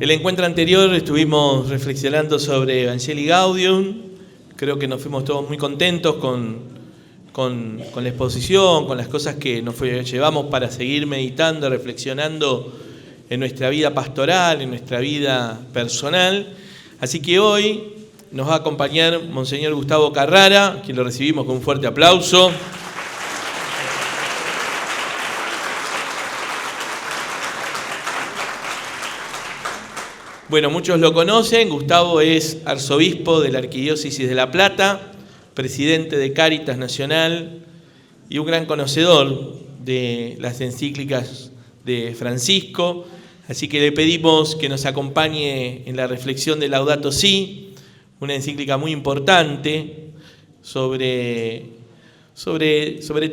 El encuentro anterior estuvimos reflexionando sobre Evangelii Gaudium. Creo que nos fuimos todos muy contentos con la exposición, con las cosas que nos llevamos para seguir meditando, reflexionando en nuestra vida pastoral, en nuestra vida personal. Así que hoy nos va a acompañar Monseñor Gustavo Carrara, quien lo recibimos con un fuerte aplauso. Bueno, muchos lo conocen. Gustavo es arzobispo de la Arquidiócesis de La Plata, presidente de Cáritas Nacional y un gran conocedor de las encíclicas de Francisco. Así que le pedimos que nos acompañe en la reflexión de Laudato Si, una encíclica muy importante sobre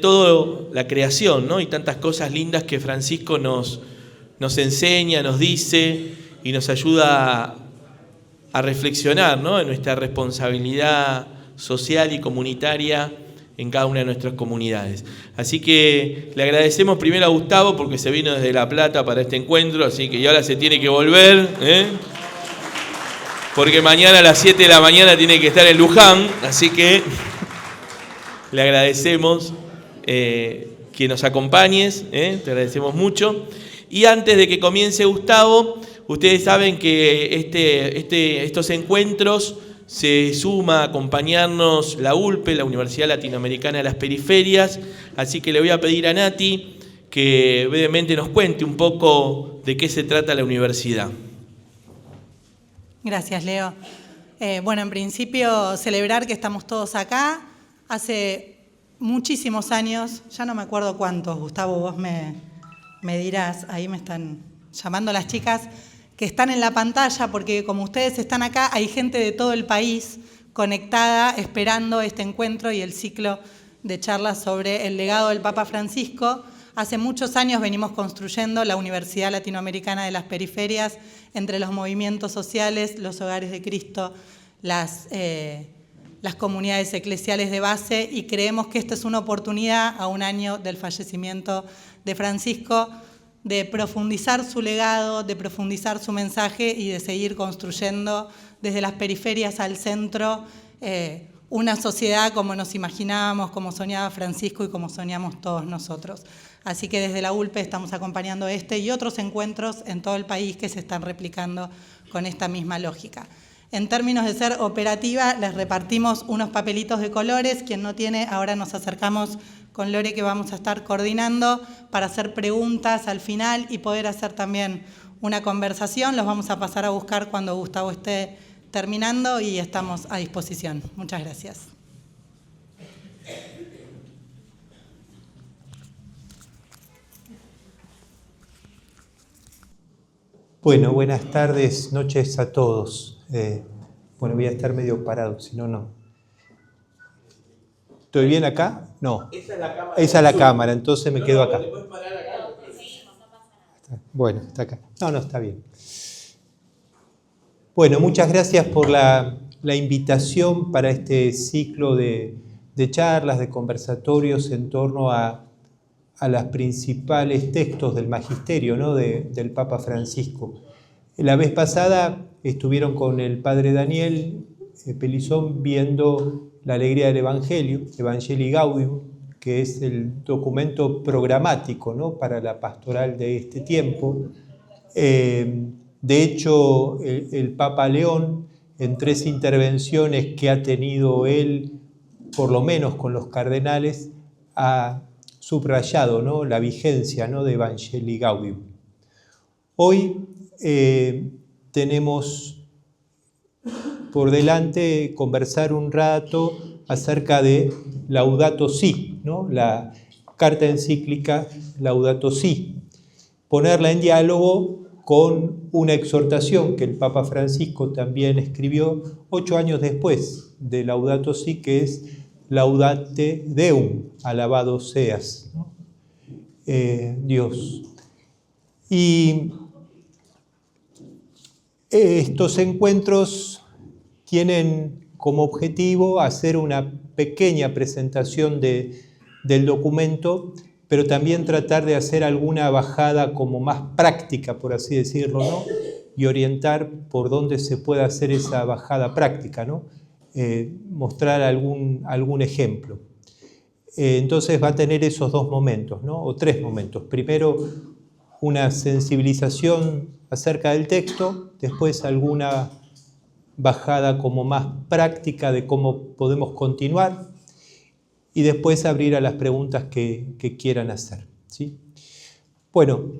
todo la creación, ¿no? Y tantas cosas lindas que Francisco nos enseña, nos dice y nos ayuda a reflexionar, ¿no?, en nuestra responsabilidad social y comunitaria en cada una de nuestras comunidades. Así que le agradecemos primero a Gustavo porque se vino desde La Plata para este encuentro, así que ahora se tiene que volver, porque mañana a las 7 de la mañana tiene que estar en Luján, así que le agradecemos que nos acompañes, te agradecemos mucho. Y antes de que comience Gustavo, ustedes saben que estos encuentros se suma a acompañarnos la ULPE, la Universidad Latinoamericana de las Periferias, así que le voy a pedir a Nati que brevemente nos cuente un poco de qué se trata la universidad. Gracias, Leo. Bueno, en principio celebrar que estamos todos acá. Hace muchísimos años, ya no me acuerdo cuántos, Gustavo, vos me dirás, ahí me están llamando las chicas que están en la pantalla, porque como ustedes están acá, hay gente de todo el país conectada, esperando este encuentro y el ciclo de charlas sobre el legado del Papa Francisco. Hace muchos años venimos construyendo la Universidad Latinoamericana de las Periferias entre los movimientos sociales, los hogares de Cristo, las comunidades eclesiales de base, y creemos que esta es una oportunidad, a un año del fallecimiento de Francisco, de profundizar su legado, de profundizar su mensaje y de seguir construyendo desde las periferias al centro una sociedad como nos imaginábamos, como soñaba Francisco y como soñamos todos nosotros. Así que desde la ULPE estamos acompañando este y otros encuentros en todo el país que se están replicando con esta misma lógica. En términos de ser operativa, les repartimos unos papelitos de colores. Quien no tiene, ahora nos acercamos con Lore, que vamos a estar coordinando para hacer preguntas al final y poder hacer también una conversación. Los vamos a pasar a buscar cuando Gustavo esté terminando y estamos a disposición. Muchas gracias. Bueno, buenas tardes, noches a todos. Bueno, voy a estar medio parado, si no, no. ¿Estoy bien acá? No. Esa es la cámara. Esa es la cámara, entonces me quedo acá. Bueno, está acá. No, está bien. Bueno, muchas gracias por la invitación para este ciclo de charlas, de conversatorios en torno a los principales textos del magisterio, ¿no?, del Papa Francisco. La vez pasada estuvieron con el padre Daniel Pelizón viendo la alegría del Evangelio, Evangelii Gaudium, que es el documento programático, ¿no?, para la pastoral de este tiempo. De hecho, el Papa León, en 3 intervenciones que ha tenido él, por lo menos con los cardenales, ha subrayado, ¿no?, la vigencia, ¿no?, de Evangelii Gaudium. Hoy tenemos por delante conversar un rato acerca de Laudato Si, ¿no?, la carta encíclica Laudato Si, ponerla en diálogo con una exhortación que el Papa Francisco también escribió 8 años después de Laudato Si, que es Laudate Deum, alabado seas, ¿no?, Dios. Y estos encuentros tienen como objetivo hacer una pequeña presentación del documento, pero también tratar de hacer alguna bajada como más práctica, por así decirlo, ¿no?, y orientar por dónde se puede hacer esa bajada práctica, ¿no? Mostrar algún ejemplo. Entonces va a tener esos dos momentos, ¿no? O tres momentos. Primero, una sensibilización acerca del texto, después alguna bajada como más práctica de cómo podemos continuar y después abrir a las preguntas que quieran hacer, ¿sí? Bueno,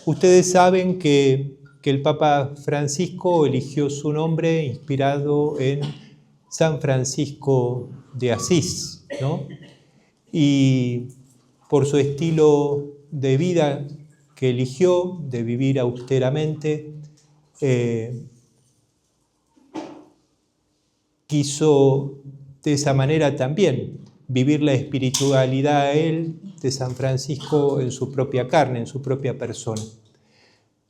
ustedes saben que el Papa Francisco eligió su nombre inspirado en San Francisco de Asís, ¿no? Y por su estilo de vida que eligió, de vivir austeramente, quiso de esa manera también vivir la espiritualidad de San Francisco en su propia carne, en su propia persona.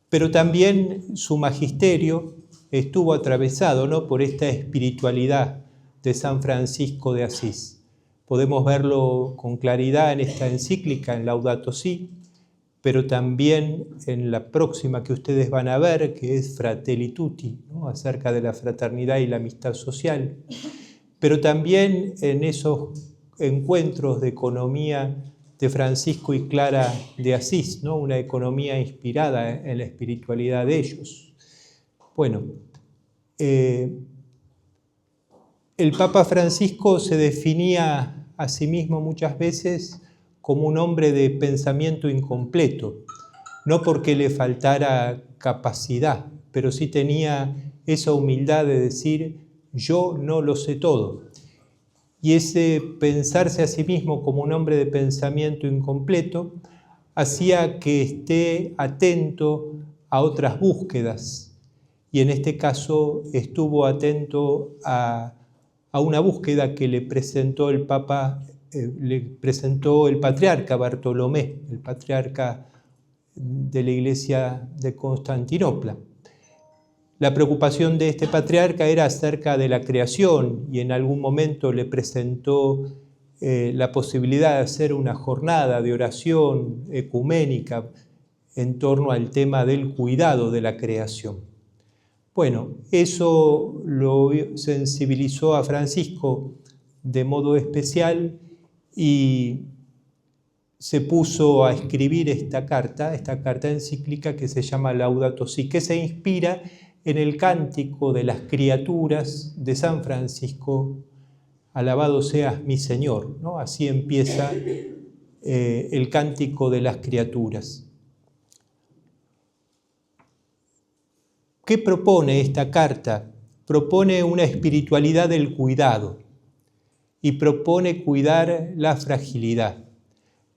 Pero también su magisterio estuvo atravesado, ¿no?, por esta espiritualidad de San Francisco de Asís. Podemos verlo con claridad en esta encíclica, en Laudato Si', pero también en la próxima que ustedes van a ver, que es Fratelli Tutti, ¿no?, acerca de la fraternidad y la amistad social, pero también en esos encuentros de economía de Francisco y Clara de Asís, ¿no?, una economía inspirada en la espiritualidad de ellos. Bueno, el Papa Francisco se definía a sí mismo muchas veces como un hombre de pensamiento incompleto, no porque le faltara capacidad, pero sí tenía esa humildad de decir, yo no lo sé todo. Y ese pensarse a sí mismo como un hombre de pensamiento incompleto hacía que esté atento a otras búsquedas. Y en este caso estuvo atento a una búsqueda que le presentó el Papa, le presentó el patriarca Bartolomé, el patriarca de la Iglesia de Constantinopla. La preocupación de este patriarca era acerca de la creación y en algún momento le presentó la posibilidad de hacer una jornada de oración ecuménica en torno al tema del cuidado de la creación. Bueno, eso lo sensibilizó a Francisco de modo especial y se puso a escribir esta carta encíclica que se llama Laudato Si', que se inspira en el cántico de las criaturas de San Francisco, alabado seas mi Señor, ¿no? Así empieza el cántico de las criaturas. ¿Qué propone esta carta? Propone una espiritualidad del cuidado y propone cuidar la fragilidad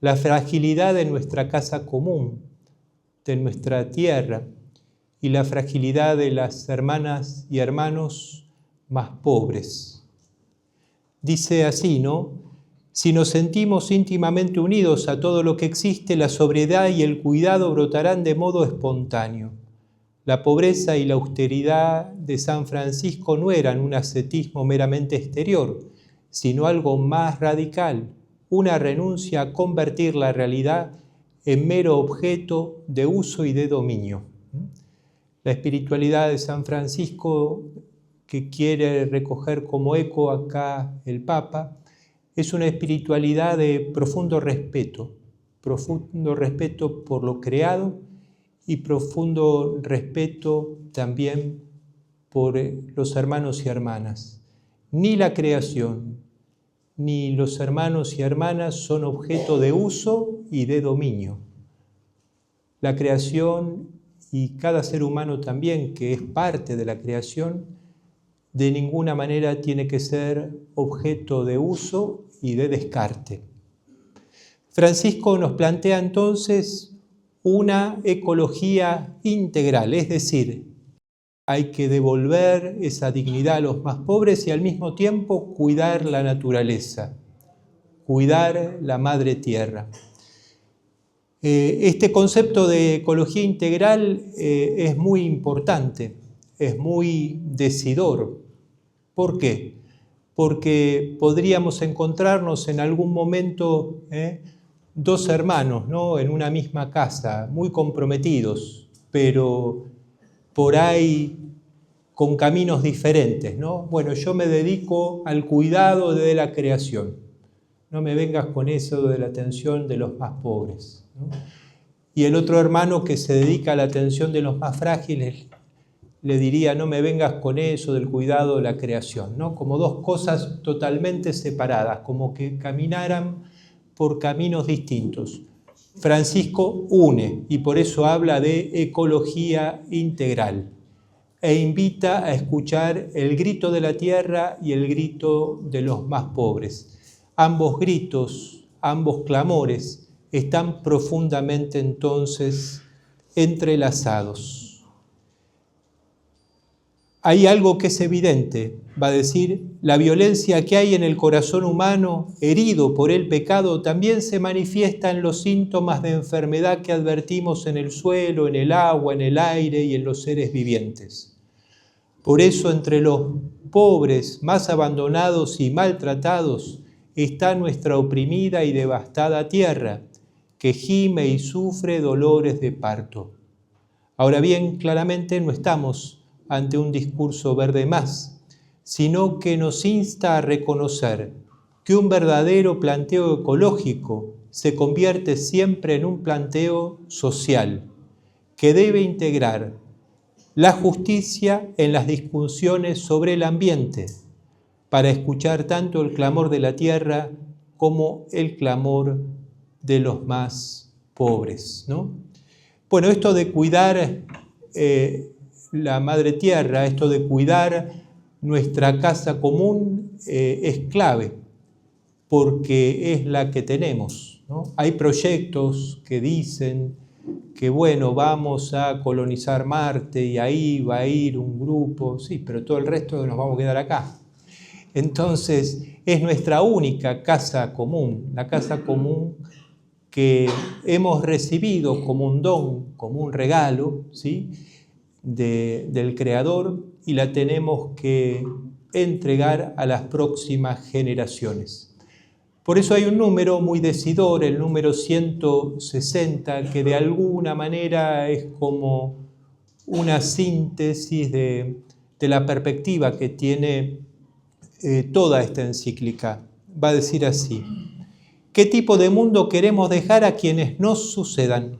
de nuestra casa común, de nuestra tierra, y la fragilidad de las hermanas y hermanos más pobres. Dice así, ¿no? Si nos sentimos íntimamente unidos a todo lo que existe, la sobriedad y el cuidado brotarán de modo espontáneo. La pobreza y la austeridad de San Francisco no eran un ascetismo meramente exterior, sino algo más radical, una renuncia a convertir la realidad en mero objeto de uso y de dominio. La espiritualidad de San Francisco, que quiere recoger como eco acá el Papa, es una espiritualidad de profundo respeto por lo creado y profundo respeto también por los hermanos y hermanas. Ni la creación, ni los hermanos y hermanas son objeto de uso y de dominio. La creación y cada ser humano también, que es parte de la creación, de ninguna manera tiene que ser objeto de uso y de descarte. Francisco nos plantea entonces una ecología integral, es decir, hay que devolver esa dignidad a los más pobres y al mismo tiempo cuidar la naturaleza, cuidar la madre tierra. Este concepto de ecología integral es muy importante, es muy decidor. ¿Por qué? Porque podríamos encontrarnos en algún momento dos hermanos, ¿no?, en una misma casa, muy comprometidos, pero por ahí con caminos diferentes, ¿no? Bueno, yo me dedico al cuidado de la creación. No me vengas con eso de la atención de los más pobres, ¿no? Y el otro hermano que se dedica a la atención de los más frágiles le diría, no me vengas con eso del cuidado de la creación, ¿no? Como dos cosas totalmente separadas, como que caminaran por caminos distintos. Francisco une y por eso habla de ecología integral e invita a escuchar el grito de la tierra y el grito de los más pobres. Ambos gritos, ambos clamores están profundamente entonces entrelazados. Hay algo que es evidente, va a decir, la violencia que hay en el corazón humano, herido por el pecado, también se manifiesta en los síntomas de enfermedad que advertimos en el suelo, en el agua, en el aire y en los seres vivientes. Por eso, entre los pobres, más abandonados y maltratados, está nuestra oprimida y devastada tierra, que gime y sufre dolores de parto. Ahora bien, claramente no estamos ante un discurso verde más, sino que nos insta a reconocer que un verdadero planteo ecológico se convierte siempre en un planteo social, que debe integrar la justicia en las discusiones sobre el ambiente, para escuchar tanto el clamor de la tierra como el clamor de los más pobres, ¿no? Bueno, esto de cuidar la madre tierra, esto de cuidar nuestra casa común es clave, porque es la que tenemos, ¿no? Hay proyectos que dicen que, bueno, vamos a colonizar Marte y ahí va a ir un grupo, sí, pero todo el resto nos vamos a quedar acá. Entonces, es nuestra única casa común, la casa común que hemos recibido como un don, como un regalo, ¿sí?, del Creador, y la tenemos que entregar a las próximas generaciones. Por eso hay un número muy decidor, el número 160, que de alguna manera es como una síntesis de la perspectiva que tiene toda esta encíclica. Va a decir así: ¿qué tipo de mundo queremos dejar a quienes nos sucedan,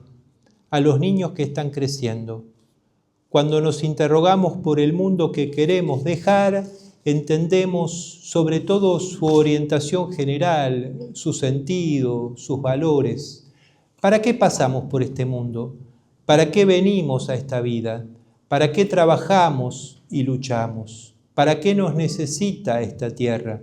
a los niños que están creciendo? Cuando nos interrogamos por el mundo que queremos dejar, entendemos sobre todo su orientación general, su sentido, sus valores. ¿Para qué pasamos por este mundo? ¿Para qué venimos a esta vida? ¿Para qué trabajamos y luchamos? ¿Para qué nos necesita esta tierra?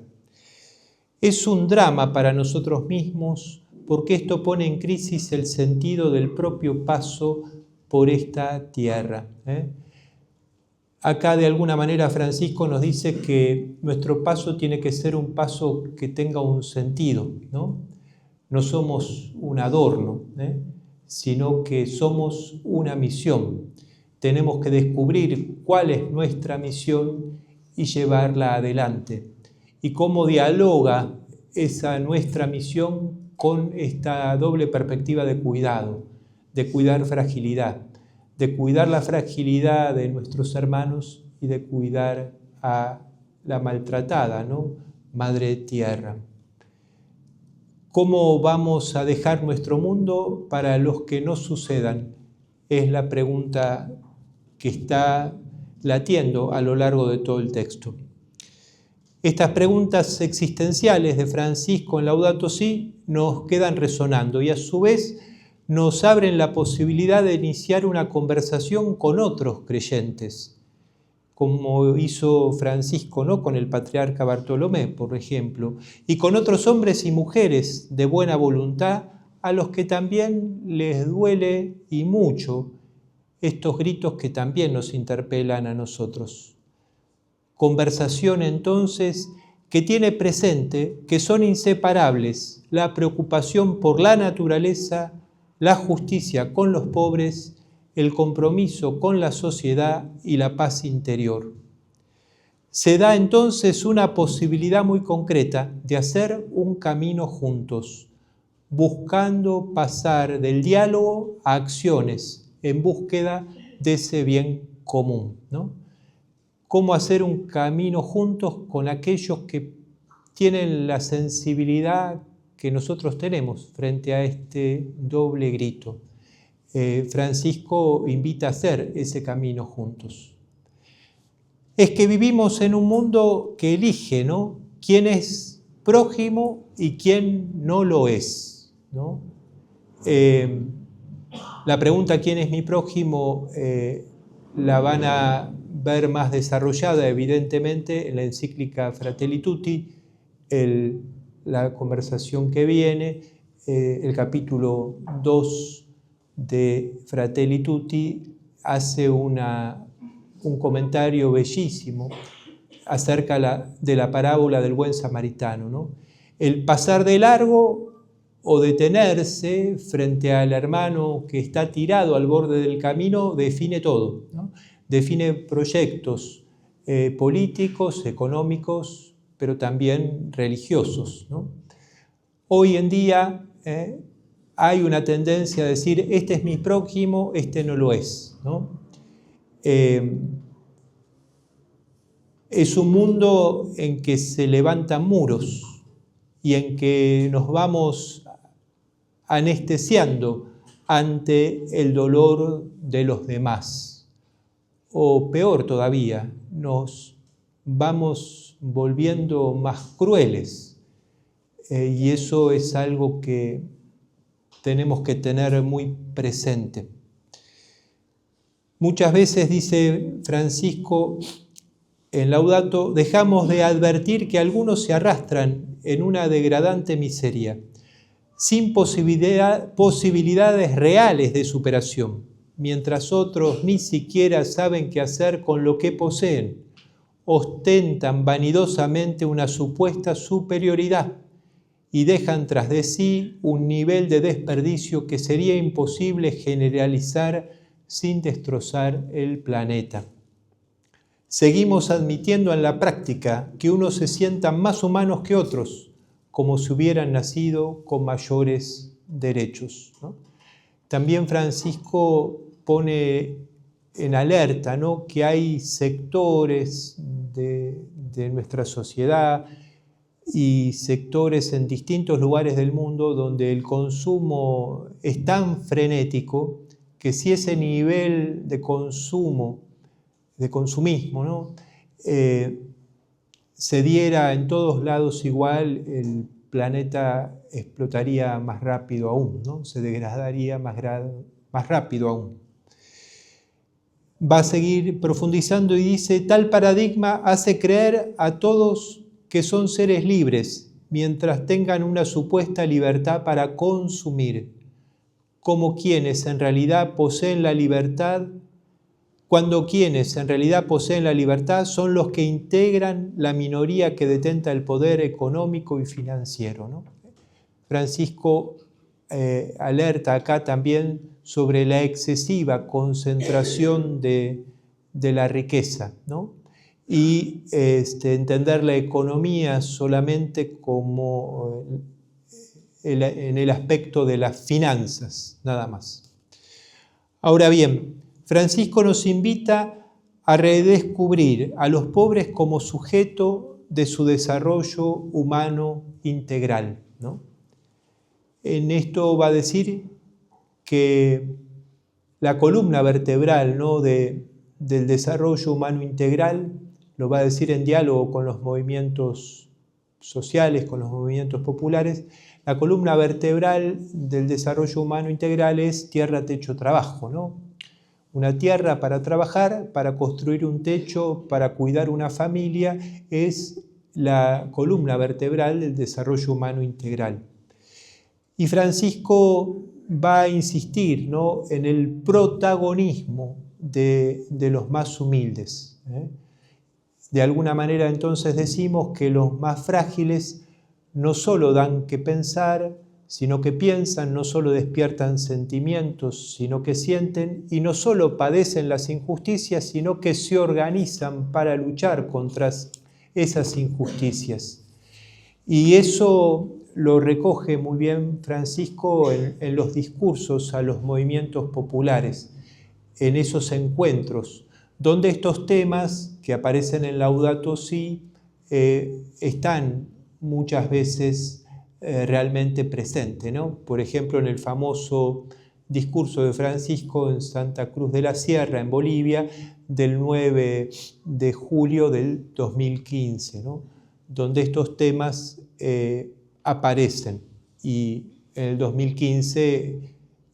Es un drama para nosotros mismos porque esto pone en crisis el sentido del propio paso por esta tierra. Acá de alguna manera Francisco nos dice que nuestro paso tiene que ser un paso que tenga un sentido, ¿no? No somos un adorno, sino que somos una misión. Tenemos que descubrir cuál es nuestra misión y llevarla adelante. Y cómo dialoga esa nuestra misión con esta doble perspectiva de cuidado, de cuidar fragilidad, de cuidar la fragilidad de nuestros hermanos y de cuidar a la maltratada, ¿no?, Madre Tierra. ¿Cómo vamos a dejar nuestro mundo para los que nos sucedan? Es la pregunta que está latiendo a lo largo de todo el texto. Estas preguntas existenciales de Francisco en Laudato Si nos quedan resonando y a su vez nos abren la posibilidad de iniciar una conversación con otros creyentes, como hizo Francisco, ¿no?, con el patriarca Bartolomé, por ejemplo, y con otros hombres y mujeres de buena voluntad a los que también les duele y mucho estos gritos que también nos interpelan a nosotros. Conversación entonces que tiene presente que son inseparables la preocupación por la naturaleza, la justicia con los pobres, el compromiso con la sociedad y la paz interior. Se da entonces una posibilidad muy concreta de hacer un camino juntos, buscando pasar del diálogo a acciones en búsqueda de ese bien común, ¿no? Cómo hacer un camino juntos con aquellos que tienen la sensibilidad que nosotros tenemos frente a este doble grito. Francisco invita a hacer ese camino juntos. Es que vivimos en un mundo que elige, ¿no?, quién es prójimo y quién no lo es, ¿no? La pregunta ¿quién es mi prójimo? La van a ver más desarrollada, evidentemente, en la encíclica Fratelli Tutti, la conversación que viene, el capítulo 2 de Fratelli Tutti hace un comentario bellísimo acerca de la parábola del buen samaritano, ¿no? El pasar de largo o detenerse frente al hermano que está tirado al borde del camino define todo, ¿no? Define proyectos políticos, económicos, pero también religiosos, ¿no? Hoy en día hay una tendencia a decir, este es mi prójimo, este no lo es, ¿no? Es un mundo en que se levantan muros y en que nos vamos anestesiando ante el dolor de los demás. O peor todavía, nos vamos volviendo más crueles. Y eso es algo que tenemos que tener muy presente. Muchas veces, dice Francisco en Laudato, dejamos de advertir que algunos se arrastran en una degradante miseria, sin posibilidades reales de superación, mientras otros ni siquiera saben qué hacer con lo que poseen, ostentan vanidosamente una supuesta superioridad y dejan tras de sí un nivel de desperdicio que sería imposible generalizar sin destrozar el planeta. Seguimos admitiendo en la práctica que unos se sientan más humanos que otros, como si hubieran nacido con mayores derechos, ¿no? También Francisco pone en alerta, ¿no?, que hay sectores de nuestra sociedad y sectores en distintos lugares del mundo donde el consumo es tan frenético que si ese nivel de consumismo, ¿no?, se diera en todos lados igual, el planeta explotaría más rápido aún, ¿no? Se degradaría más rápido aún. Va a seguir profundizando y dice, tal paradigma hace creer a todos que son seres libres, mientras tengan una supuesta libertad para consumir, como quienes en realidad poseen la libertad, cuando quienes en realidad poseen la libertad son los que integran la minoría que detenta el poder económico y financiero, ¿no? Francisco alerta acá también sobre la excesiva concentración de la riqueza, ¿no? Y entender la economía solamente como en el aspecto de las finanzas, nada más. Ahora bien, Francisco nos invita a redescubrir a los pobres como sujeto de su desarrollo humano integral, ¿no? En esto va a decir que la columna vertebral, ¿no?, del desarrollo humano integral, lo va a decir en diálogo con los movimientos sociales, con los movimientos populares, la columna vertebral del desarrollo humano integral es tierra, techo, trabajo, ¿no? Una tierra para trabajar, para construir un techo, para cuidar una familia, es la columna vertebral del desarrollo humano integral. Y Francisco va a insistir, ¿no?, en el protagonismo de los más humildes, ¿eh? De alguna manera entonces decimos que los más frágiles no solo dan que pensar, sino que piensan, no solo despiertan sentimientos, sino que sienten, y no solo padecen las injusticias, sino que se organizan para luchar contra esas injusticias. Y eso lo recoge muy bien Francisco en los discursos a los movimientos populares, en esos encuentros donde estos temas que aparecen en Laudato Si están muchas veces realmente presentes, ¿no? Por ejemplo, en el famoso discurso de Francisco en Santa Cruz de la Sierra, en Bolivia, del 9 de julio del 2015, ¿no? Donde estos temas aparecen. Y en el 2015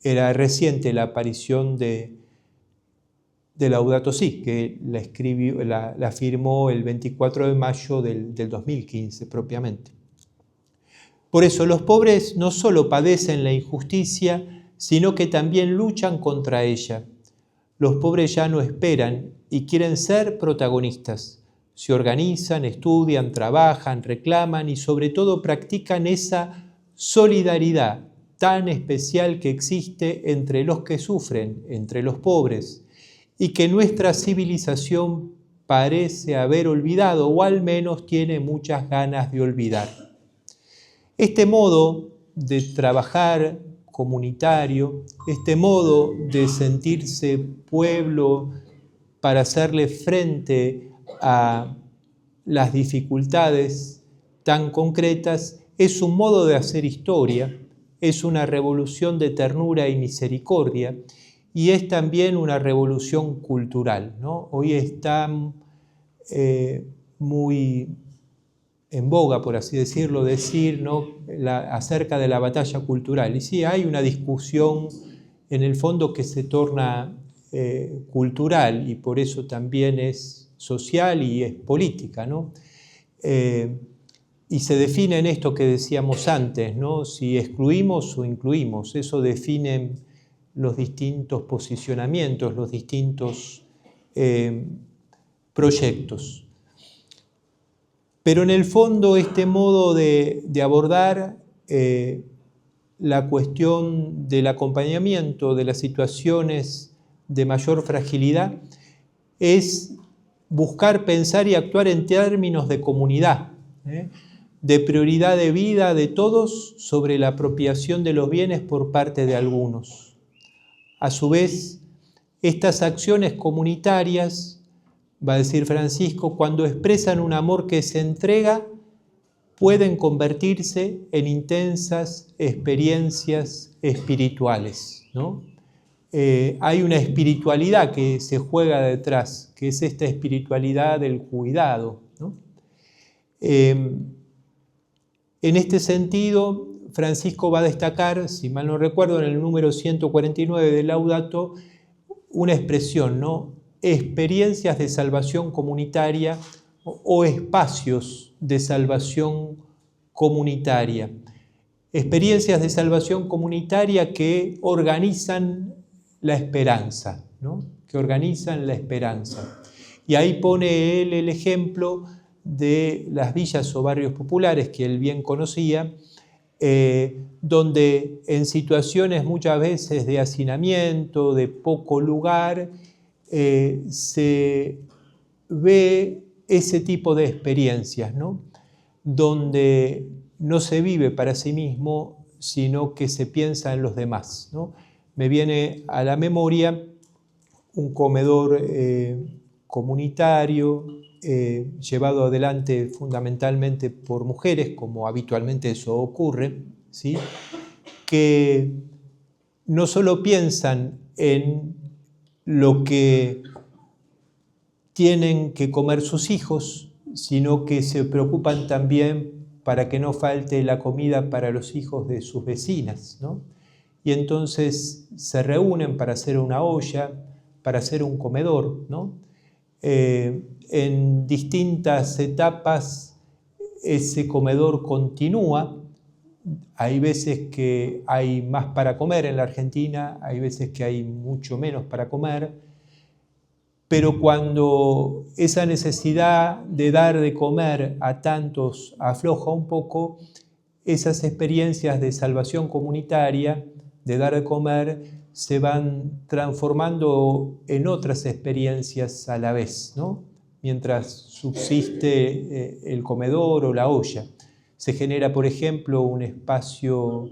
era reciente la aparición de Laudato Si, que la firmó el 24 de mayo del 2015 propiamente. Por eso los pobres no solo padecen la injusticia, sino que también luchan contra ella. Los pobres ya no esperan y quieren ser protagonistas. Se organizan, estudian, trabajan, reclaman y sobre todo practican esa solidaridad tan especial que existe entre los que sufren, entre los pobres, y que nuestra civilización parece haber olvidado, o al menos tiene muchas ganas de olvidar. Este modo de trabajar comunitario, este modo de sentirse pueblo para hacerle frente a las dificultades tan concretas, es un modo de hacer historia, es una revolución de ternura y misericordia, y es también una revolución cultural, ¿no? Hoy está muy en boga, por así decirlo, decir, ¿no?, acerca de la batalla cultural. Y sí, hay una discusión en el fondo que se torna cultural y por eso también es social y es política, ¿no? Y se define en esto que decíamos antes, ¿no? Si excluimos o incluimos, eso define los distintos posicionamientos, los distintos proyectos. Pero en el fondo este modo de abordar la cuestión del acompañamiento de las situaciones de mayor fragilidad es buscar, pensar y actuar en términos de comunidad, de prioridad de vida de todos sobre la apropiación de los bienes por parte de algunos. A su vez, estas acciones comunitarias, va a decir Francisco, cuando expresan un amor que se entrega, pueden convertirse en intensas experiencias espirituales, ¿no? Hay una espiritualidad que se juega detrás, que es esta espiritualidad del cuidado, ¿no? En este sentido, Francisco va a destacar, si mal no recuerdo, en el número 149 de Laudato, una expresión, ¿no? Experiencias de salvación comunitaria o espacios de salvación comunitaria. Experiencias de salvación comunitaria que organizan la esperanza, ¿no? Que organizan la esperanza. Y ahí pone él el ejemplo de las villas o barrios populares que él bien conocía, donde en situaciones muchas veces de hacinamiento, de poco lugar, se ve ese tipo de experiencias, ¿no? Donde no se vive para sí mismo, sino que se piensa en los demás, ¿no? Me viene a la memoria un comedor comunitario llevado adelante fundamentalmente por mujeres, como habitualmente eso ocurre, ¿sí?, que no solo piensan en lo que tienen que comer sus hijos, sino que se preocupan también para que no falte la comida para los hijos de sus vecinas, ¿no? Y entonces se reúnen para hacer una olla, para hacer un comedor, ¿no? En distintas etapas ese comedor continúa. Hay veces que hay más para comer en la Argentina, hay veces que hay mucho menos para comer, pero cuando esa necesidad de dar de comer a tantos afloja un poco, esas experiencias de salvación comunitaria, de dar de comer, se van transformando en otras experiencias a la vez, ¿no? Mientras subsiste el comedor o la olla. Se genera, por ejemplo, un espacio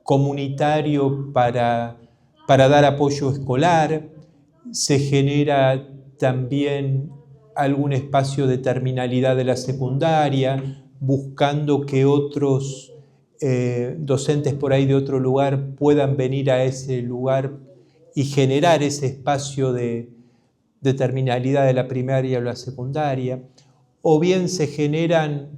comunitario para dar apoyo escolar, se genera también algún espacio de terminalidad de la secundaria, buscando que otros docentes por ahí de otro lugar puedan venir a ese lugar y generar ese espacio de terminalidad de la primaria o la secundaria, o bien se generan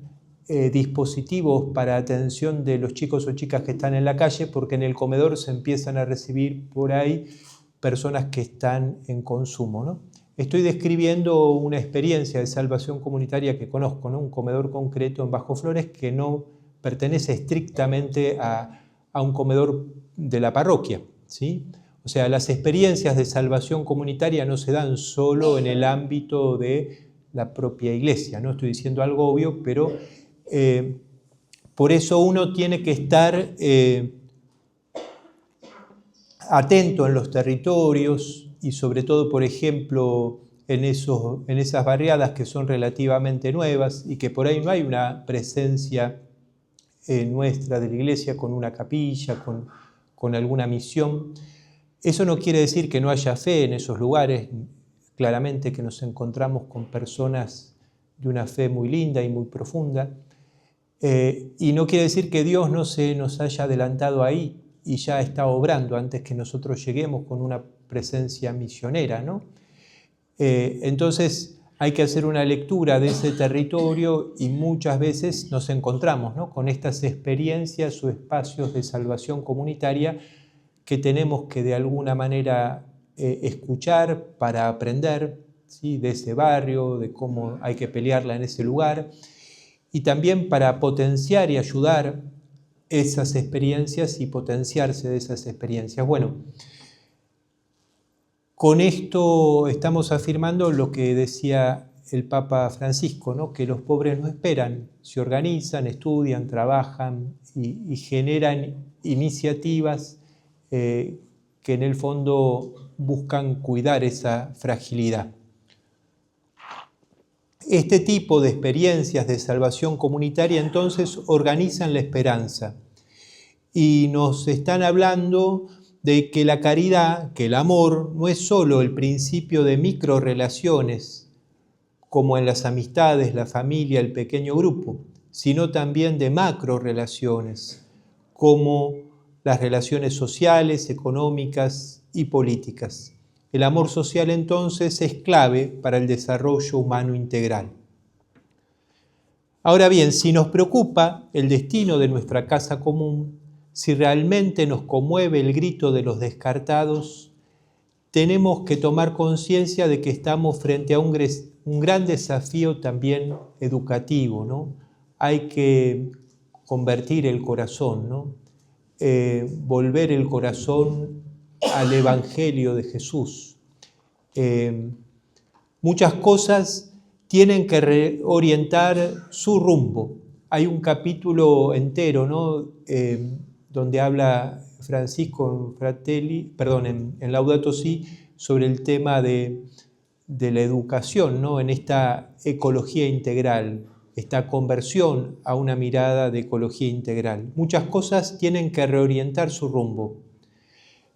dispositivos para atención de los chicos o chicas que están en la calle, porque en el comedor se empiezan a recibir por ahí personas que están en consumo, ¿no? Estoy describiendo una experiencia de salvación comunitaria que conozco, ¿no? Un comedor concreto en Bajo Flores que no pertenece estrictamente a un comedor de la parroquia, ¿sí? O sea, las experiencias de salvación comunitaria no se dan solo en el ámbito de la propia iglesia, no estoy diciendo algo obvio, pero por eso uno tiene que estar atento en los territorios y sobre todo, por ejemplo, en esas barriadas que son relativamente nuevas y que por ahí no hay una presencia nuestra de la iglesia con una capilla, con alguna misión. Eso no quiere decir que no haya fe en esos lugares, claramente que nos encontramos con personas de una fe muy linda y muy profunda, y no quiere decir que Dios no se nos haya adelantado ahí y ya está obrando antes que nosotros lleguemos con una presencia misionera, ¿no? Entonces hay que hacer una lectura de ese territorio y muchas veces nos encontramos, ¿no?, con estas experiencias o espacios de salvación comunitaria que tenemos que de alguna manera escuchar para aprender, ¿sí?, de ese barrio, de cómo hay que pelearla en ese lugar, y también para potenciar y ayudar esas experiencias y potenciarse de esas experiencias. Bueno, con esto estamos afirmando lo que decía el Papa Francisco, ¿no?, que los pobres no esperan, se organizan, estudian, trabajan y generan iniciativas que en el fondo buscan cuidar esa fragilidad. Este tipo de experiencias de salvación comunitaria entonces organizan la esperanza y nos están hablando de que la caridad, que el amor, no es solo el principio de microrelaciones, como en las amistades, la familia, el pequeño grupo, sino también de macrorelaciones, como las relaciones sociales, económicas y políticas. El amor social entonces es clave para el desarrollo humano integral. Ahora bien, si nos preocupa el destino de nuestra casa común, si realmente nos conmueve el grito de los descartados, tenemos que tomar conciencia de que estamos frente a un gran desafío también educativo, ¿no? Hay que convertir el corazón, ¿no? Volver el corazón al Evangelio de Jesús. Muchas cosas tienen que reorientar su rumbo. Hay un capítulo entero, ¿no?, donde habla Francisco en Laudato Si, sobre el tema de la educación, ¿no?, en esta ecología integral, esta conversión a una mirada de ecología integral. Muchas cosas tienen que reorientar su rumbo,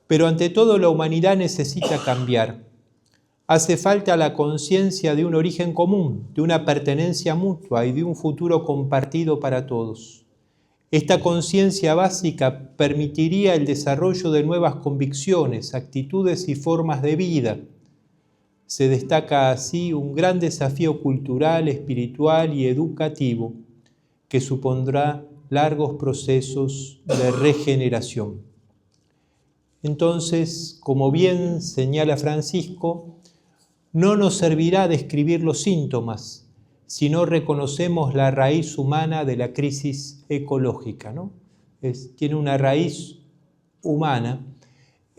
pero ante todo la humanidad necesita cambiar. Hace falta la conciencia de un origen común, de una pertenencia mutua y de un futuro compartido para todos. Esta conciencia básica permitiría el desarrollo de nuevas convicciones, actitudes y formas de vida. Se destaca así un gran desafío cultural, espiritual y educativo que supondrá largos procesos de regeneración. Entonces, como bien señala Francisco, no nos servirá describir los síntomas si no reconocemos la raíz humana de la crisis ecológica, ¿no? Tiene una raíz humana.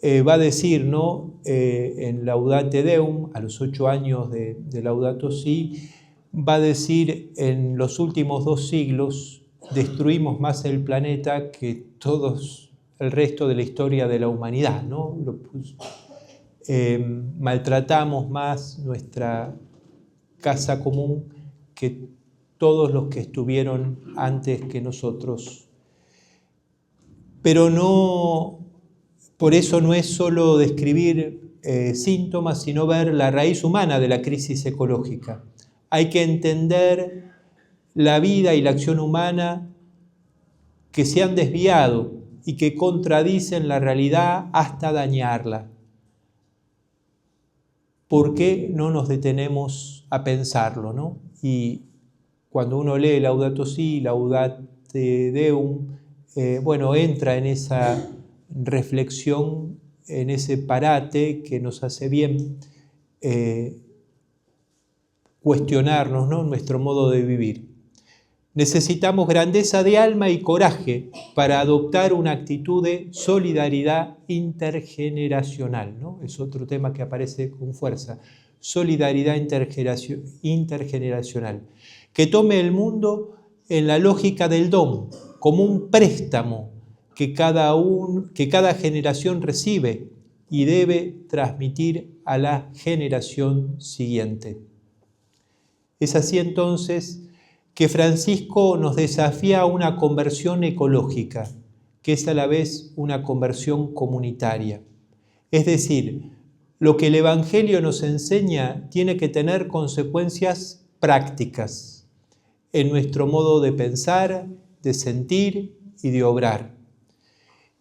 Va a decir, ¿no?, en Laudate Deum, a los 8 años de Laudato Si, va a decir: en los últimos 2 siglos destruimos más el planeta que todos el resto de la historia de la humanidad, ¿no? Maltratamos más nuestra casa común que todos los que estuvieron antes que nosotros. Pero no, por eso no es solo describir síntomas, sino ver la raíz humana de la crisis ecológica. Hay que entender la vida y la acción humana que se han desviado y que contradicen la realidad hasta dañarla. ¿Por qué no nos detenemos a pensarlo, no? Y cuando uno lee Laudato Si, Laudate Deum, entra en esa reflexión, en ese parate que nos hace bien cuestionarnos, ¿no?, nuestro modo de vivir. Necesitamos grandeza de alma y coraje para adoptar una actitud de solidaridad intergeneracional, ¿no? Es otro tema que aparece con fuerza. Solidaridad intergeneracional. Que tome el mundo en la lógica del don, como un préstamo que cada generación recibe y debe transmitir a la generación siguiente. Es así entonces que Francisco nos desafía a una conversión ecológica, que es a la vez una conversión comunitaria. Es decir, lo que el Evangelio nos enseña tiene que tener consecuencias prácticas en nuestro modo de pensar, de sentir y de obrar.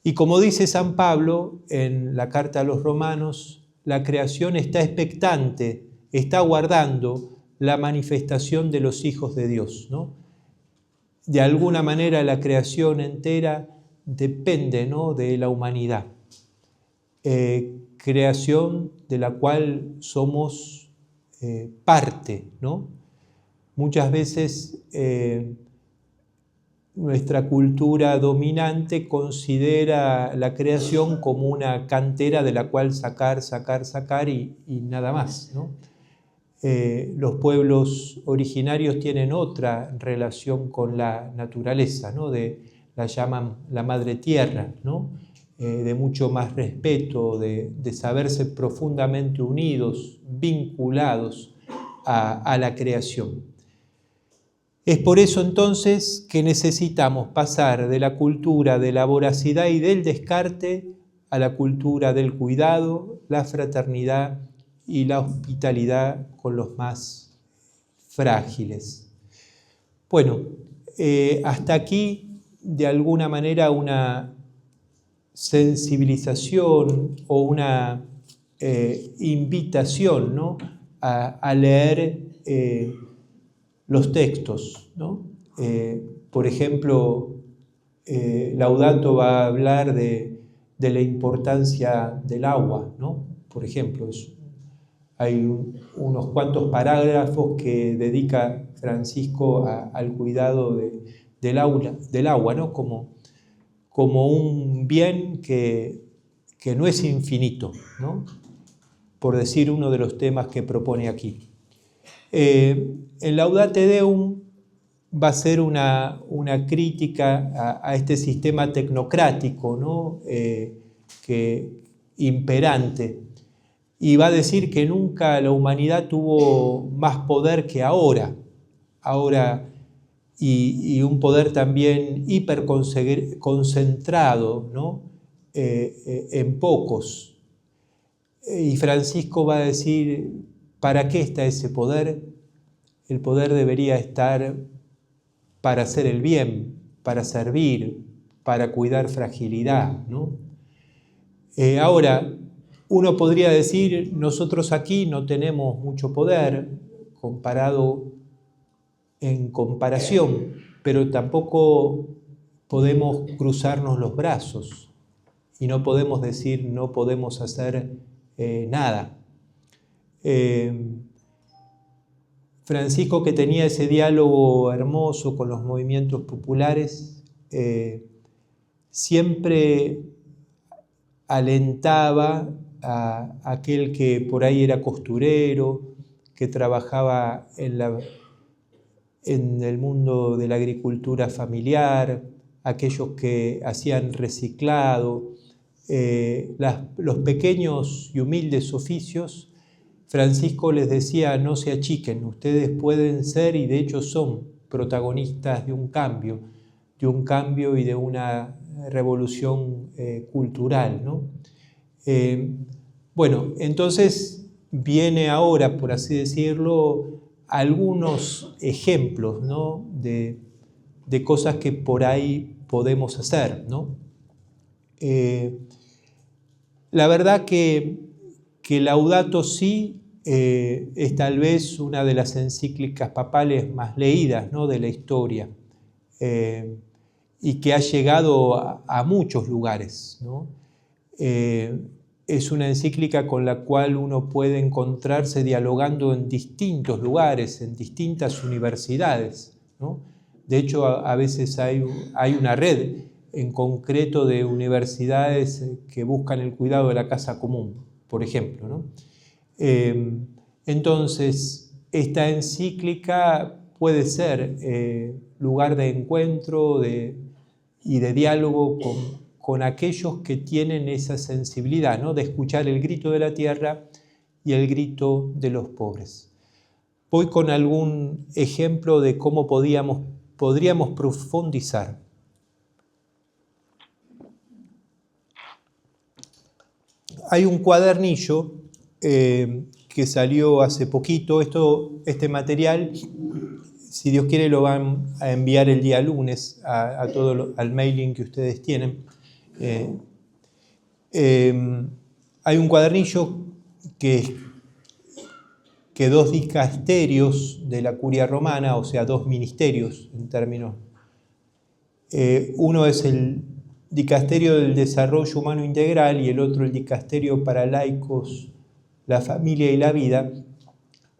Y como dice San Pablo en la carta a los Romanos, la creación está expectante, está aguardando la manifestación de los hijos de Dios, ¿no? De alguna manera la creación entera depende, ¿no?, de la humanidad. Creación de la cual somos parte, ¿no? Muchas veces nuestra cultura dominante considera la creación como una cantera de la cual sacar y nada más, ¿no? Los pueblos originarios tienen otra relación con la naturaleza, ¿no? La llaman la madre tierra, ¿no? De mucho más respeto, de saberse profundamente unidos, vinculados a la creación. Es por eso entonces que necesitamos pasar de la cultura de la voracidad y del descarte a la cultura del cuidado, la fraternidad y la hospitalidad con los más frágiles. Bueno, hasta aquí, de alguna manera, una sensibilización o una invitación, ¿no?, a leer los textos, ¿no? Por ejemplo, Laudato va a hablar de la importancia del agua, ¿no? Por ejemplo, hay unos cuantos parágrafos que dedica Francisco al cuidado del agua, ¿no?, como un bien que no es infinito, ¿no?, por decir uno de los temas que propone aquí. En Laudate Deum va a ser una crítica a este sistema tecnocrático, ¿no?, imperante. Y va a decir que nunca la humanidad tuvo más poder que ahora, y un poder también hiperconcentrado, ¿no?, en pocos. Y Francisco va a decir, ¿para qué está ese poder? El poder debería estar para hacer el bien, para servir, para cuidar fragilidad, ¿no? Ahora, uno podría decir, nosotros aquí no tenemos mucho poder en comparación, pero tampoco podemos cruzarnos los brazos y no podemos decir no podemos hacer nada. Francisco, que tenía ese diálogo hermoso con los movimientos populares, siempre alentaba a aquel que por ahí era costurero, que trabajaba en el mundo de la agricultura familiar, aquellos que hacían reciclado, los pequeños y humildes oficios. Francisco les decía, no se achiquen, ustedes pueden ser y de hecho son protagonistas de un cambio y de una revolución cultural, ¿no? Bueno, entonces viene ahora, por así decirlo, algunos ejemplos, ¿no? de cosas que por ahí podemos hacer, ¿no? La verdad que Laudato Si es tal vez una de las encíclicas papales más leídas, ¿no? de la historia, y que ha llegado a muchos lugares, ¿no? Es una encíclica con la cual uno puede encontrarse dialogando en distintos lugares, en distintas universidades, ¿no? De hecho, a veces hay una red en concreto de universidades que buscan el cuidado de la casa común, por ejemplo, ¿no? Entonces, esta encíclica puede ser lugar de encuentro y de diálogo con aquellos que tienen esa sensibilidad, ¿no? de escuchar el grito de la tierra y el grito de los pobres. Voy con algún ejemplo de cómo podríamos profundizar. Hay un cuadernillo que salió hace poquito. Este material, si Dios quiere, lo van a enviar el día lunes al mailing que ustedes tienen. Hay un cuadernillo que dos dicasterios de la curia romana, o sea, dos ministerios en términos. Uno es el dicasterio del desarrollo humano integral y el otro el dicasterio para laicos, la familia y la vida.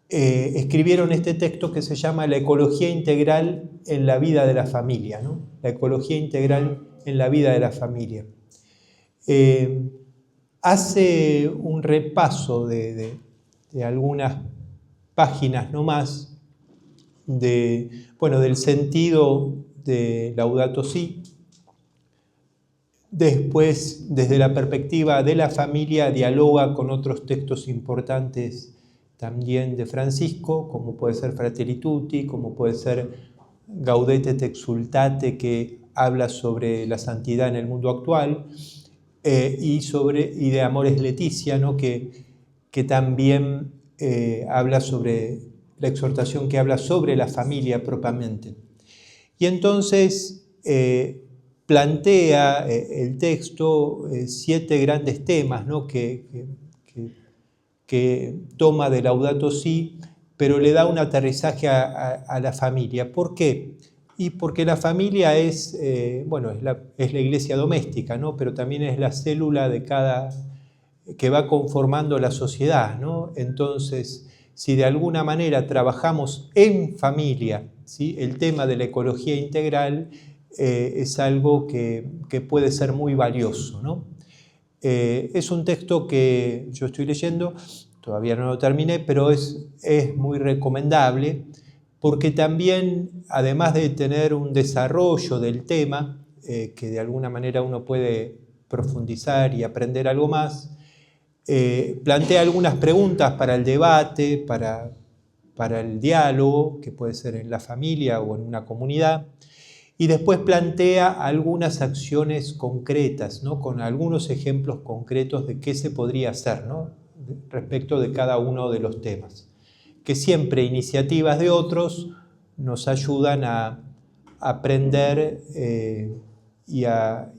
Escribieron este texto que se llama La ecología integral en la vida de la familia, ¿no? La ecología integral en la vida de la familia. Hace un repaso de algunas páginas no más del sentido de Laudato Si. Después, desde la perspectiva de la familia, dialoga con otros textos importantes también de Francisco, como puede ser Fratelli Tutti, como puede ser Gaudete et Exsultate, que habla sobre la santidad en el mundo actual, y de Amores Leticia, ¿no? que también habla sobre la exhortación que habla sobre la familia propiamente. Y entonces plantea el texto 7 grandes temas, ¿no? que toma de Laudato Si, pero le da un aterrizaje a la familia. ¿Por qué? Y porque la familia es la iglesia doméstica, ¿no? Pero también es la célula que va conformando la sociedad, ¿no? Entonces, si de alguna manera trabajamos en familia, ¿sí? El tema de la ecología integral es algo que puede ser muy valioso, ¿no? Es un texto que yo estoy leyendo, todavía no lo terminé, pero es muy recomendable, porque también, además de tener un desarrollo del tema, que de alguna manera uno puede profundizar y aprender algo más, plantea algunas preguntas para el debate, para el diálogo, que puede ser en la familia o en una comunidad, y después plantea algunas acciones concretas, ¿no? Con algunos ejemplos concretos de qué se podría hacer, ¿no? Respecto de cada uno de los temas. Que siempre iniciativas de otros nos ayudan a aprender y a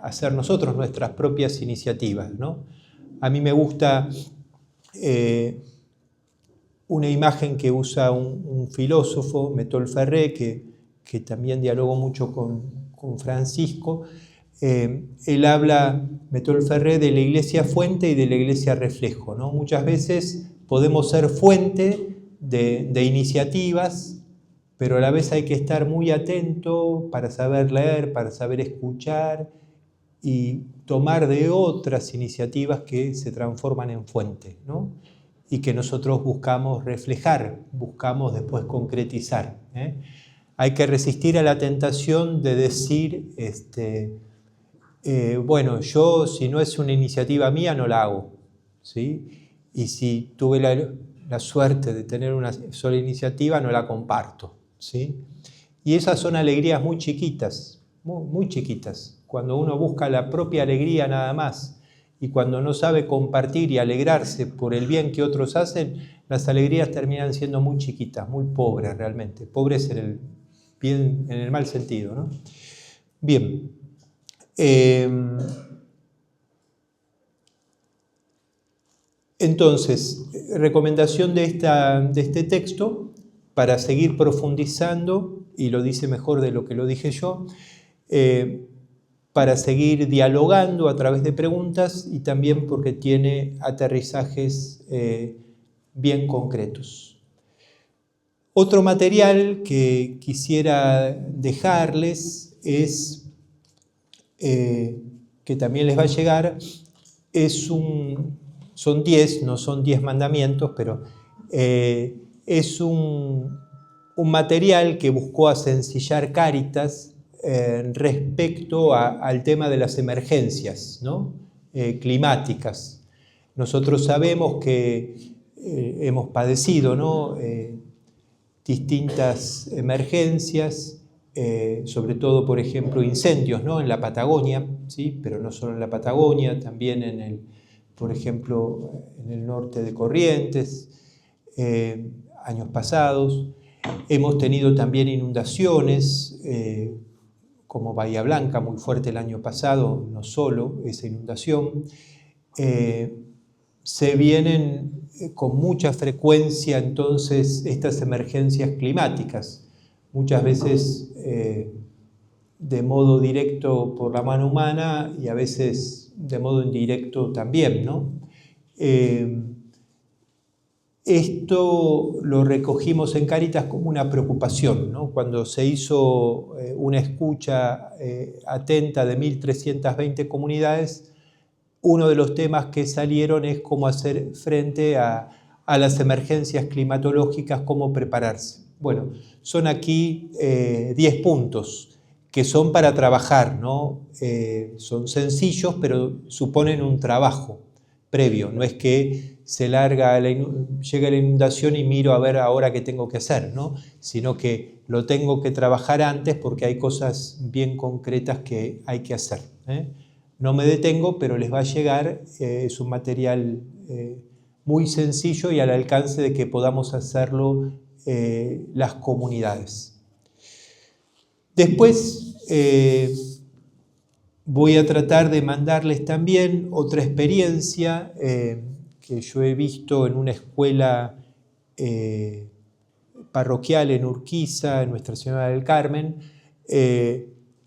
hacer nosotros nuestras propias iniciativas, ¿no? A mí me gusta una imagen que usa un filósofo, Métol Ferré, que también dialogó mucho con Francisco. Él habla, Métol Ferré, de la iglesia fuente y de la iglesia reflejo, ¿no? Muchas veces podemos ser fuente de iniciativas, pero a la vez hay que estar muy atento para saber leer, para saber escuchar y tomar de otras iniciativas que se transforman en fuente, ¿no? Y que nosotros buscamos reflejar, buscamos después concretizar, ¿eh? Hay que resistir a la tentación de decir, yo si no es una iniciativa mía no la hago, ¿sí? Y si tuve la suerte de tener una sola iniciativa, no la comparto, ¿sí? Y esas son alegrías muy chiquitas, muy chiquitas. Cuando uno busca la propia alegría nada más y cuando no sabe compartir y alegrarse por el bien que otros hacen, las alegrías terminan siendo muy chiquitas, muy pobres realmente, pobres en el mal sentido, ¿no? Bien. Entonces, recomendación de este texto, para seguir profundizando, y lo dice mejor de lo que lo dije yo, para seguir dialogando a través de preguntas y también porque tiene aterrizajes bien concretos. Otro material que quisiera dejarles es, que también les va a llegar, son 10, no son 10 mandamientos, pero es un material que buscó asencillar Cáritas respecto al tema de las emergencias, ¿no? Climáticas. Nosotros sabemos que hemos padecido, ¿no? Distintas emergencias, sobre todo, por ejemplo, incendios, ¿no? En la Patagonia, ¿sí? Pero no solo en la Patagonia, también por ejemplo, en el norte de Corrientes, años pasados. Hemos tenido también inundaciones, como Bahía Blanca, muy fuerte el año pasado, no solo esa inundación. Se vienen con mucha frecuencia entonces estas emergencias climáticas, muchas veces de modo directo por la mano humana y a veces de modo indirecto también, ¿no? Esto lo recogimos en Cáritas como una preocupación, ¿no? Cuando se hizo una escucha atenta de 1.320 comunidades, uno de los temas que salieron es cómo hacer frente a las emergencias climatológicas, cómo prepararse. Bueno, son aquí 10 puntos que son para trabajar, ¿no? Son sencillos, pero suponen un trabajo previo. No es que llega la inundación y miro a ver ahora qué tengo que hacer, ¿no? Sino que lo tengo que trabajar antes porque hay cosas bien concretas que hay que hacer, ¿eh? No me detengo, pero les va a llegar, es un material muy sencillo y al alcance de que podamos hacerlo las comunidades. Después voy a tratar de mandarles también otra experiencia que yo he visto en una escuela parroquial en Urquiza, en Nuestra Señora del Carmen.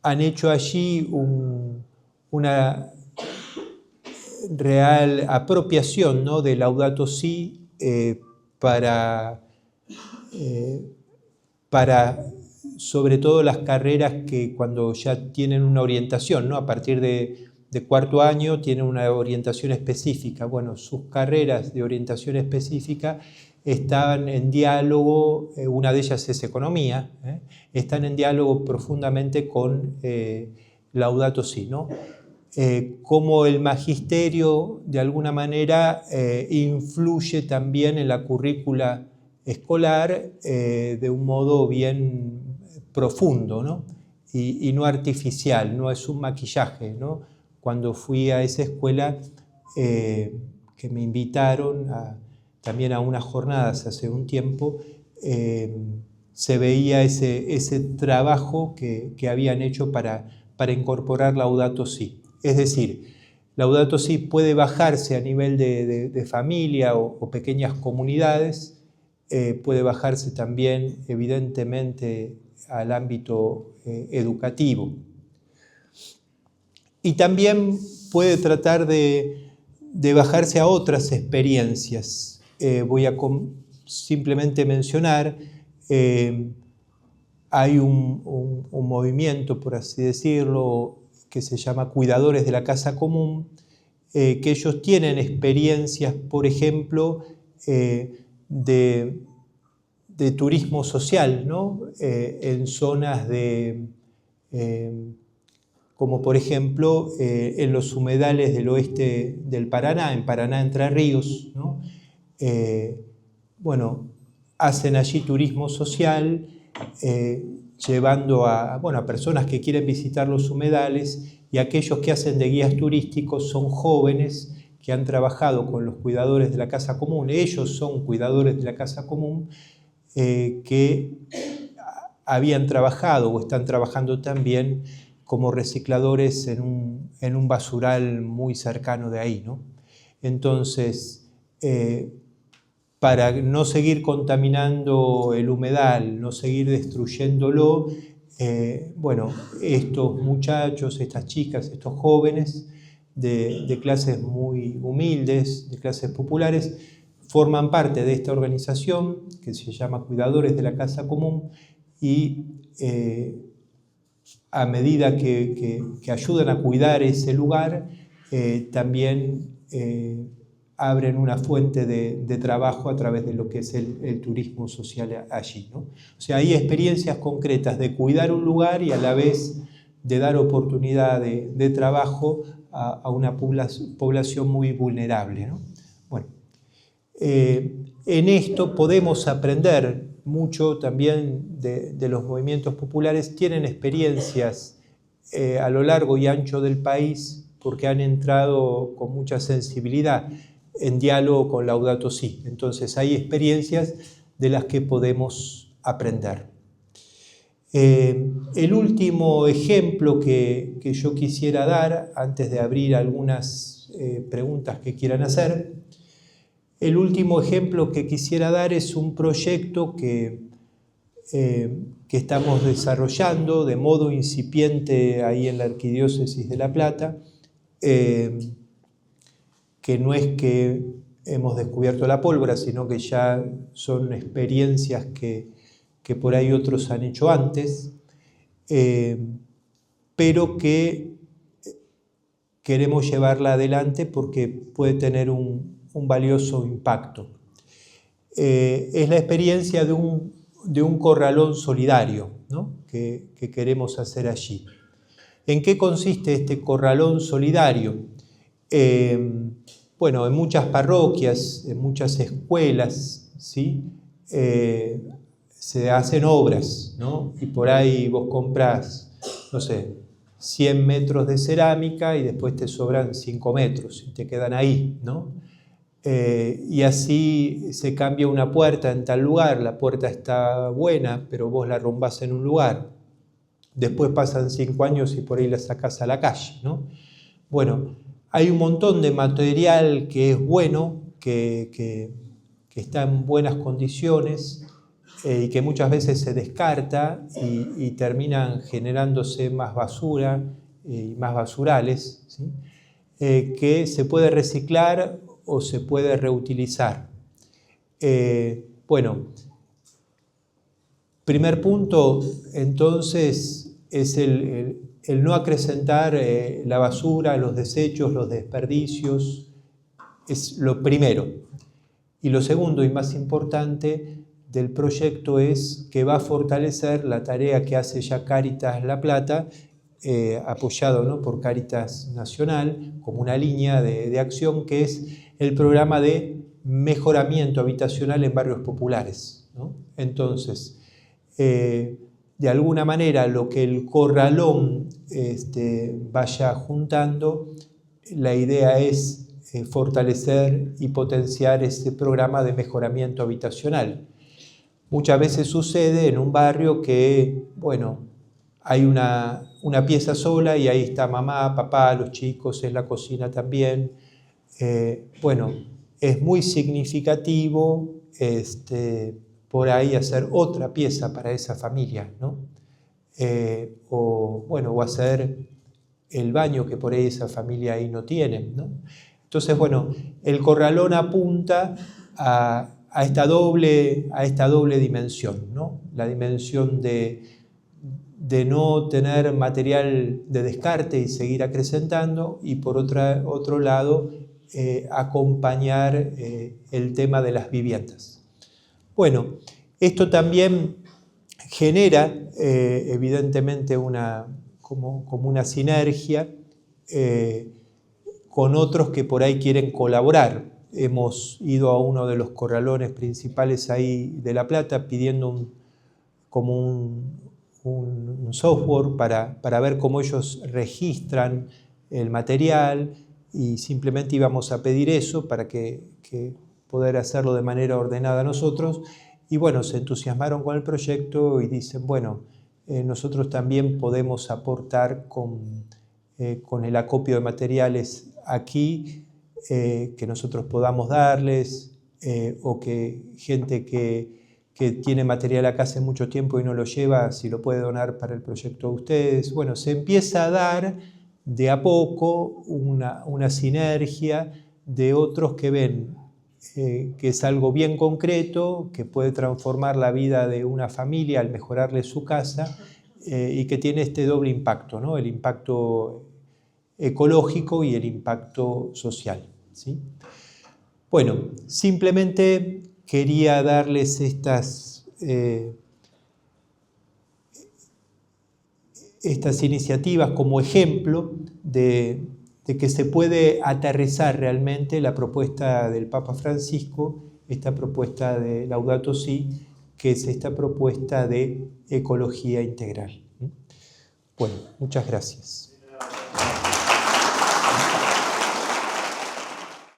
Han hecho allí una real apropiación, ¿no? De Laudato Si para sobre todo las carreras que cuando ya tienen una orientación, ¿no? A partir de cuarto año tienen una orientación específica. Bueno, sus carreras de orientación específica están en diálogo, una de ellas es economía, están en diálogo profundamente con Laudato Si, ¿no? Cómo el magisterio de alguna manera influye también en la currícula escolar de un modo bien profundo, ¿no? Y no artificial, no es un maquillaje, ¿no? Cuando fui a esa escuela que me invitaron también a unas jornadas hace un tiempo, se veía ese trabajo que habían hecho para incorporar Laudato Si. Es decir, Laudato Si puede bajarse a nivel de familia o pequeñas comunidades, puede bajarse también evidentemente al ámbito educativo. Y también puede tratar de bajarse a otras experiencias. Voy a simplemente mencionar, hay un movimiento, por así decirlo, que se llama Cuidadores de la Casa Común, que ellos tienen experiencias, por ejemplo, de turismo social, ¿no? En zonas como por ejemplo en los humedales del oeste del Paraná, en Paraná Entre Ríos, ¿no? Bueno, hacen allí turismo social, llevando a personas que quieren visitar los humedales y aquellos que hacen de guías turísticos son jóvenes que han trabajado con los cuidadores de la casa común. Ellos son cuidadores de la casa común que habían trabajado o están trabajando también como recicladores en un basural muy cercano de ahí, ¿no? Entonces, para no seguir contaminando el humedal, no seguir destruyéndolo, bueno, estos muchachos, estas chicas, estos jóvenes de clases muy humildes, de clases populares, forman parte de esta organización que se llama Cuidadores de la Casa Común y a medida que ayudan a cuidar ese lugar, también abren una fuente de trabajo a través de lo que es el turismo social allí, ¿no? O sea, hay experiencias concretas de cuidar un lugar y a la vez de dar oportunidad de trabajo a una población muy vulnerable, ¿no? Bueno, en esto podemos aprender mucho también de los movimientos populares. Tienen experiencias a lo largo y ancho del país porque han entrado con mucha sensibilidad en diálogo con Laudato Si. Entonces hay experiencias de las que podemos aprender. El último ejemplo que yo quisiera dar, antes de abrir algunas preguntas que quieran hacer, el último ejemplo que quisiera dar es un proyecto que estamos desarrollando de modo incipiente ahí en la Arquidiócesis de La Plata, que no es que hemos descubierto la pólvora, sino que ya son experiencias que por ahí otros han hecho antes, pero que queremos llevarla adelante porque puede tener un valioso impacto. Es la experiencia de un corralón solidario, ¿no? que queremos hacer allí. ¿En qué consiste este corralón solidario? Bueno, en muchas parroquias, en muchas escuelas, ¿sí? Se hacen obras, ¿no? Y por ahí vos compras, no sé, 100 metros de cerámica y después te sobran 5 metros y te quedan ahí, ¿no? Y así se cambia una puerta en tal lugar, la puerta está buena, pero vos la arrumbás en un lugar. Después pasan 5 años y por ahí la sacás a la calle, ¿no? Bueno, hay un montón de material que es bueno, que está en buenas condiciones y que muchas veces se descarta y terminan generándose más basura y más basurales, ¿sí? Que se puede reciclar o se puede reutilizar. Bueno, primer punto, entonces, es el no acrecentar la basura, los desechos, los desperdicios, es lo primero. Y lo segundo y más importante del proyecto es que va a fortalecer la tarea que hace ya Cáritas La Plata, apoyado, ¿no?, por Cáritas Nacional, como una línea de acción que es el programa de mejoramiento habitacional en barrios populares, ¿no? Entonces, de alguna manera, lo que el corralón vaya juntando, la idea es fortalecer y potenciar este programa de mejoramiento habitacional. Muchas veces sucede en un barrio que, bueno, hay una pieza sola y ahí está mamá, papá, los chicos, en la cocina también. Bueno, es muy significativo por ahí hacer otra pieza para esa familia, ¿no? O hacer el baño que por ahí esa familia ahí no tiene, ¿no? Entonces, bueno, el corralón apunta a esta doble dimensión, ¿no? La dimensión de no tener material de descarte y seguir acrecentando, y por otro lado, acompañar el tema de las viviendas. Bueno, esto también genera evidentemente como una sinergia con otros que por ahí quieren colaborar. Hemos ido a uno de los corralones principales ahí de La Plata pidiendo como un software para ver cómo ellos registran el material, y simplemente íbamos a pedir eso para que poder hacerlo de manera ordenada nosotros. Y bueno, se entusiasmaron con el proyecto y dicen, bueno, nosotros también podemos aportar con el acopio de materiales aquí, que nosotros podamos darles, o que gente que tiene material acá hace mucho tiempo y no lo lleva, si lo puede donar para el proyecto de ustedes. Bueno, se empieza a dar de a poco una sinergia de otros que ven que es algo bien concreto, que puede transformar la vida de una familia al mejorarle su casa, y que tiene este doble impacto, ¿no? El impacto ecológico y el impacto social, ¿sí? Bueno, simplemente quería darles estas iniciativas como ejemplo de que se puede aterrizar realmente la propuesta del Papa Francisco, esta propuesta de Laudato Si, que es esta propuesta de ecología integral. Bueno, muchas gracias.